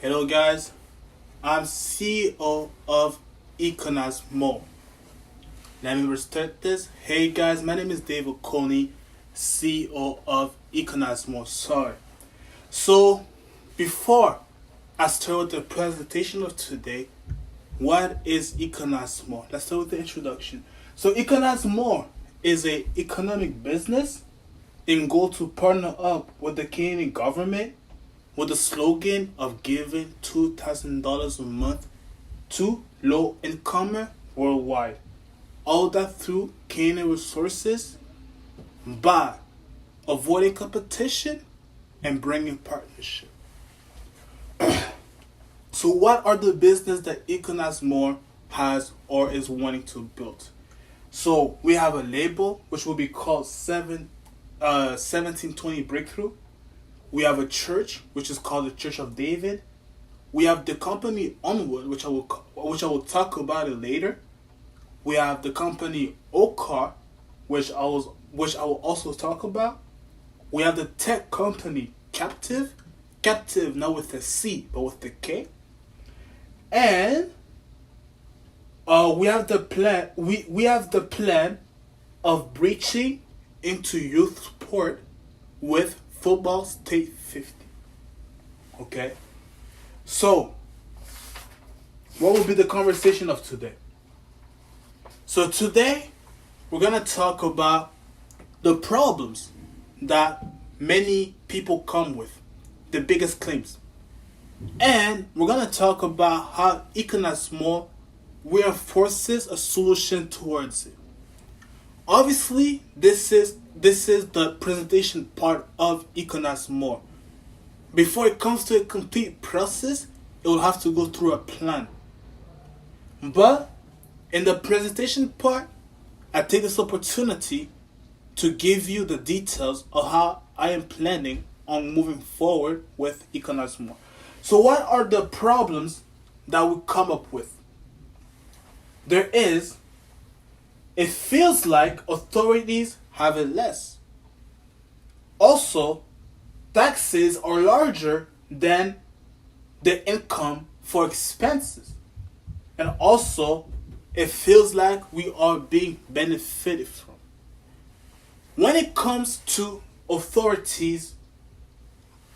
Hello guys, I'm CEO of Econize-More. Let me restart this. Hey guys, my name is David Okoni, CEO of Econize-More. Sorry. So, before I start with the presentation of today, what is Econize-More? Let's start with the introduction. So, Econize-More is a economic business in goal to partner up with the Canadian government with the slogan of giving $2,000 a month to low-incomer worldwide. All that through Canadian resources by avoiding competition and bringing partnership. So what are the business that Econize-More has or is wanting to build? So we have a label which will be called 1720 Breakthrough. We have a church which is called the Church of David. We have the company Onward, which I will talk about it later. We have the company Okoni, which I will also talk about. We have the tech company Captive not with the C but with the K. And we have the plan. We have the plan of breaching into youth sport with Football State 50. Okay? So, what will be the conversation of today? So today, we're going to talk about the problems that many people come with, the biggest claims. And we're going to talk about how Econize-More reinforces a solution towards it. Obviously, this is the presentation part of Econize-More. Before it comes to a complete process, it will have to go through a plan. But in the presentation part, I take this opportunity to give you the details of how I am planning on moving forward with Econize-More. So what are the problems that we come up with? It feels like authorities have it less. Also, taxes are larger than the income for expenses. And also, it feels like we are being benefited from. When it comes to authorities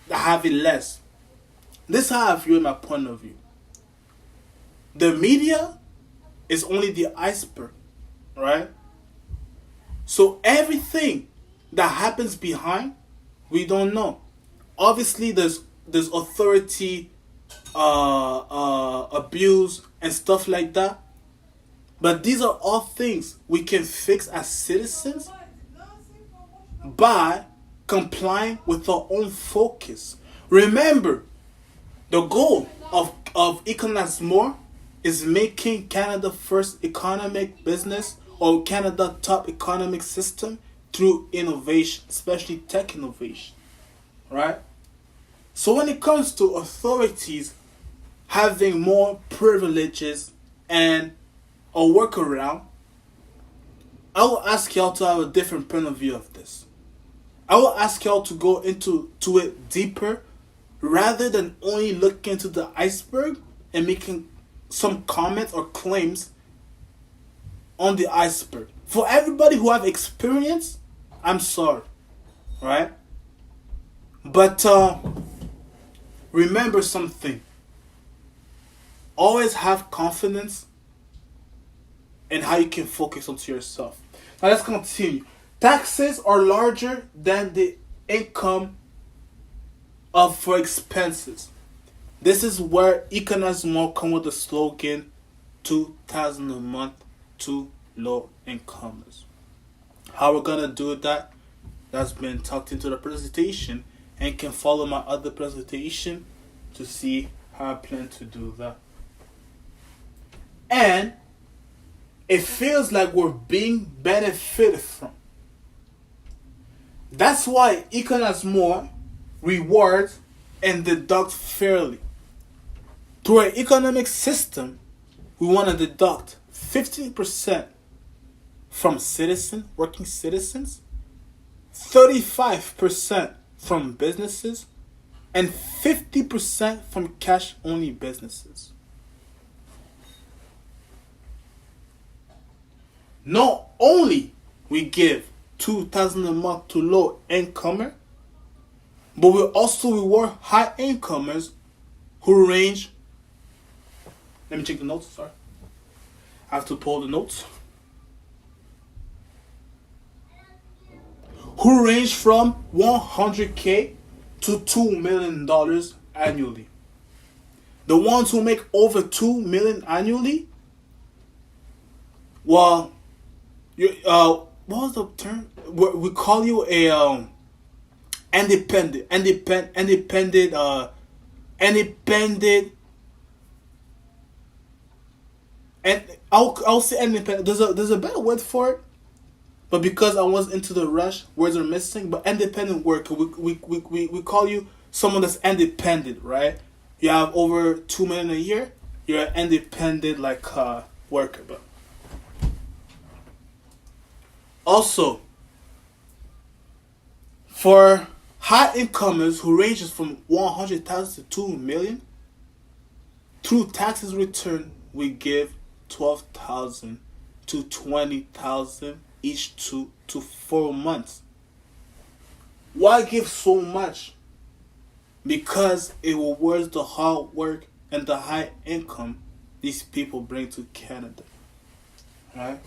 that have it less, this is how I view my point of view. The media is only the iceberg, right? So everything that happens behind, we don't know. Obviously, there's authority abuse and stuff like that. But these are all things we can fix as citizens by complying with our own focus. Remember, the goal of Econize-More is making Canada first economic business or Canada top economic system through innovation, especially tech innovation, right? So when it comes to authorities having more privileges and a workaround, I will ask y'all to have a different point of view of this. I will ask y'all to go into it deeper rather than only looking into the iceberg and making some comments or claims on the iceberg. For everybody who have experience, I'm sorry, right? But remember something. Always have confidence in how you can focus onto yourself. Now let's continue. Taxes are larger than the income for expenses. This is where Econize-More come with the slogan, 2,000 a month to low incomers. How we're gonna do that? That's been tucked into the presentation, and you can follow my other presentation to see how I plan to do that. And it feels like we're being benefited from. That's why Econize-More rewards and deducts fairly. Through our economic system, we want to deduct 15% from working citizens, 35% from businesses, and 50% from cash only businesses. Not only we give 2,000 a month to low incomer, but we also reward high incomers who range. Let me check the notes. Sorry, I have to pull the notes. Who range from $100K to $2 million annually. The ones who make over $2 million annually, well, what was the term? We call you a independent, and I'll say independent. There's a better word for it, but because I was into the rush, words are missing. But independent worker, we call you someone that's independent, right? You have over 2 million a year. You're an independent worker, but also for high incomers who ranges from 100,000 to 2 million, through taxes return we give 12,000 to 20,000 each 2 to 4 months. Why give so much? Because it rewards the hard work and the high income these people bring to Canada, right?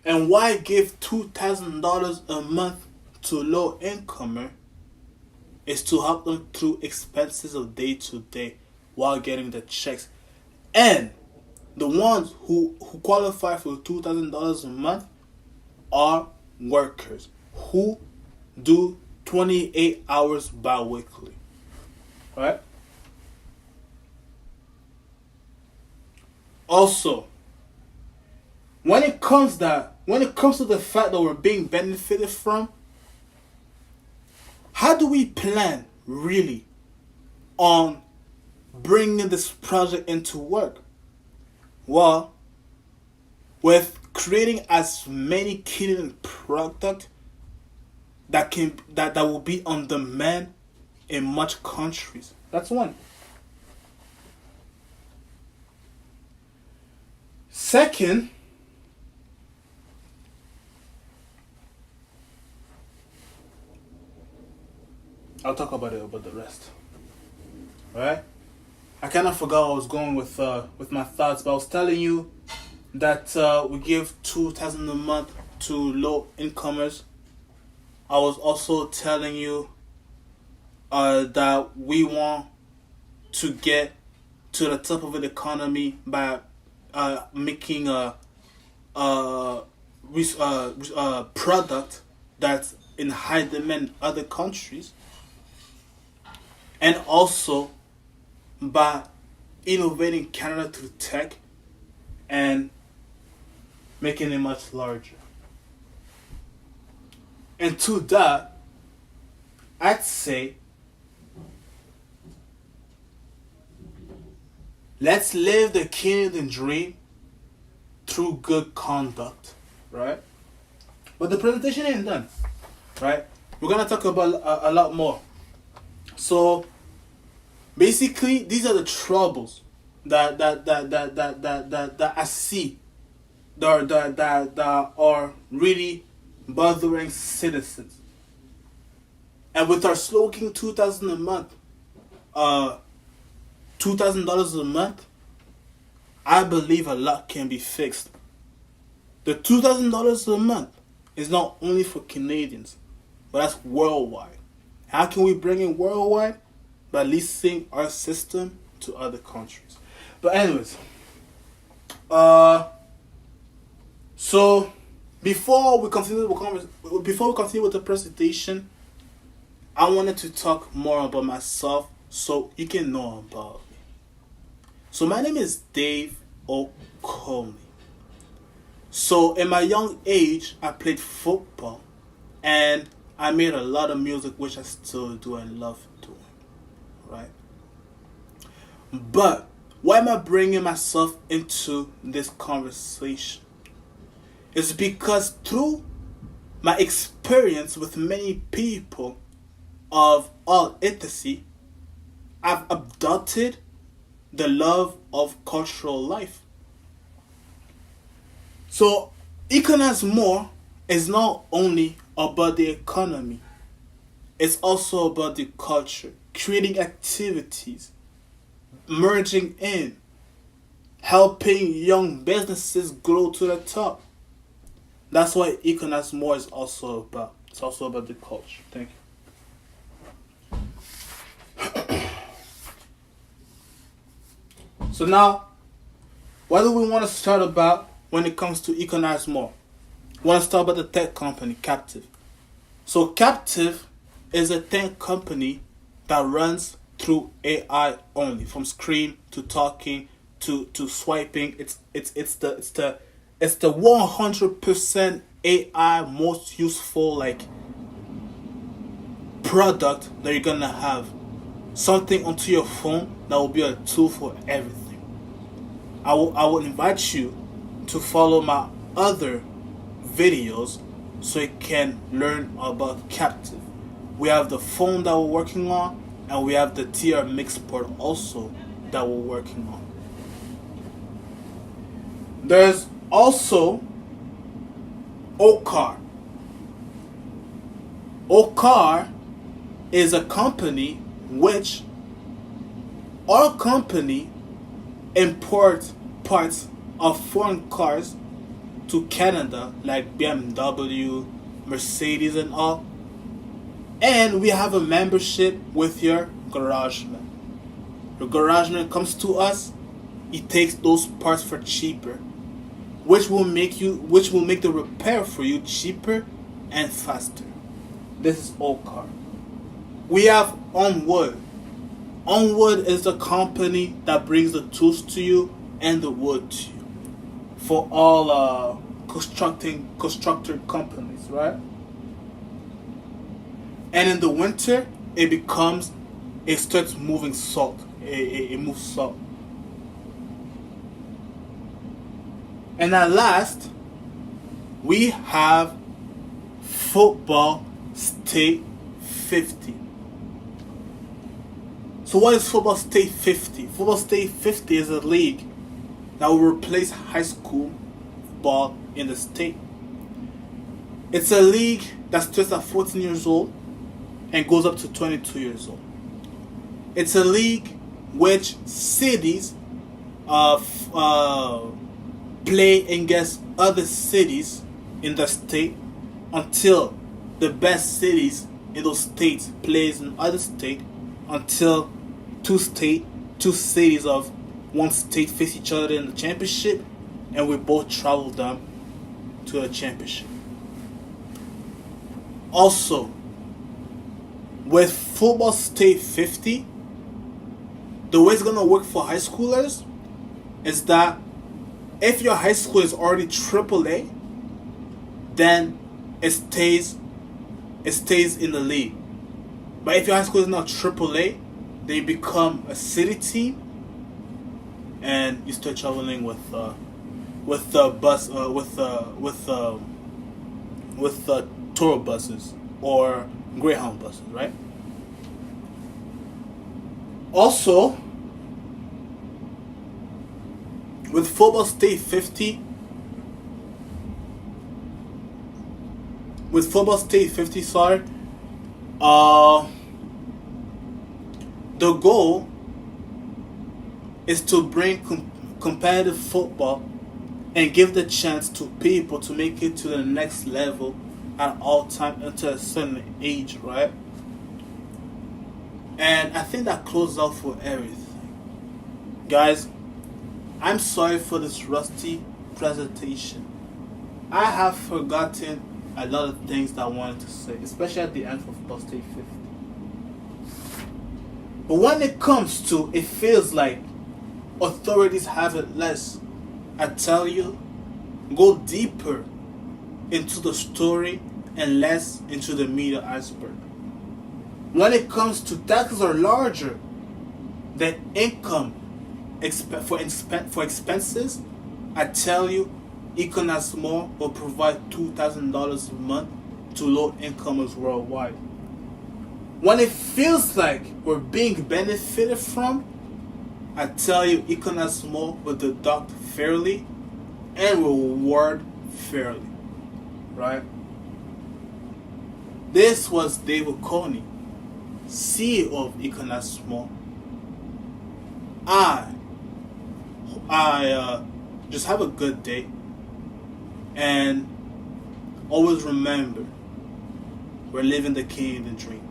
And why give $2,000 a month to a low incomer? Is to help them through expenses of day to day while getting the checks. And the ones who qualify for $2,000 a month are workers who do 28 hours bi-weekly. Right? Also, when it comes to the fact that we're being benefited from, how do we plan really on bringing this project into work? Well, with creating as many Canadian product that will be on demand in much countries. That's one. Second, I'll talk about the rest. Alright? I kind of forgot where I was going with my thoughts, but I was telling you that we give 2,000 a month to low incomers. I was also telling you that we want to get to the top of the economy by making a product that's in high demand in other countries, and also by innovating Canada through tech and making it much larger. And to that, I'd say, let's live the Canadian dream through good conduct, right? But the presentation ain't done, right? We're gonna talk about a lot more. So basically, these are the troubles that I see that are really bothering citizens. And with our slogan $2,000 a month, $2,000 a month, I believe a lot can be fixed. The $2,000 a month is not only for Canadians, but that's worldwide. How can we bring it worldwide? By leasing our system to other countries. But anyways, so before we continue with the presentation, I wanted to talk more about myself so you can know about me. So my name is Dave Okoni. So in my young age, I played football and I made a lot of music, which I still do and love doing. Right? But why am I bringing myself into this conversation? It's because through my experience with many people, of all intimacy, I've adopted the love of cultural life. So, Econize-More is not only about the economy, it's also about the culture, creating activities, merging in, helping young businesses grow to the top. That's what Econize-More is also about. It's also about the culture. Thank you. So now, what do we want to start about when it comes to Econize-More? We want to start about the tech company, Captive. So Captive is a tech company that runs through AI only, from screen to talking to swiping. It's the 100% AI most useful like product that you're gonna have. Something onto your phone that will be a tool for everything. I will invite you to follow my other videos so you can learn about Captive. We have the phone that we're working on, and we have the TR Mix port also that we're working on. There's also Okar. Okar is a company which our company imports parts of foreign cars to Canada, like BMW, Mercedes, and all. And we have a membership with your garageman. Your garageman comes to us, he takes those parts for cheaper, which will make the repair for you cheaper and faster. This is Okar. We have Onwood. Onwood is the company that brings the tools to you and the wood to you for all constructor companies, right? And in the winter, it starts moving salt. It moves salt. And at last, we have Football State 50. So what is Football State 50? Football State 50 is a league that will replace high school ball in the state. It's a league that starts at 14 years old and goes up to 22 years old. It's a league which cities play against other cities in the state until the best cities in those states plays in other state until two cities of one state face each other in the championship, and we both travel them to the championship. Also, with Football State 50, the way it's gonna work for high schoolers is that if your high school is already AAA, then it stays in the league. But if your high school is not AAA, then you become a city team, and you start traveling with tour buses or Greyhound buses, right? Also, with Football State 50, the goal is to bring competitive football and give the chance to people to make it to the next level at all time until a certain age, right? And I think that closes out for everything. Guys, I'm sorry for this rusty presentation. I have forgotten a lot of things that I wanted to say, especially at the end of Football State 50. But when it comes to, it feels like authorities have it less. I tell you, go deeper into the story and less into the media iceberg. When it comes to taxes are larger than income for expenses, I tell you, Econize-More will provide $2,000 a month to low incomers worldwide. When it feels like we're being benefited from, I tell you, Econize-More will deduct fairly and reward fairly. Right? This was Dave Okoni, CEO of Econize-More. I just have a good day, and always remember, we're living the king and the dream.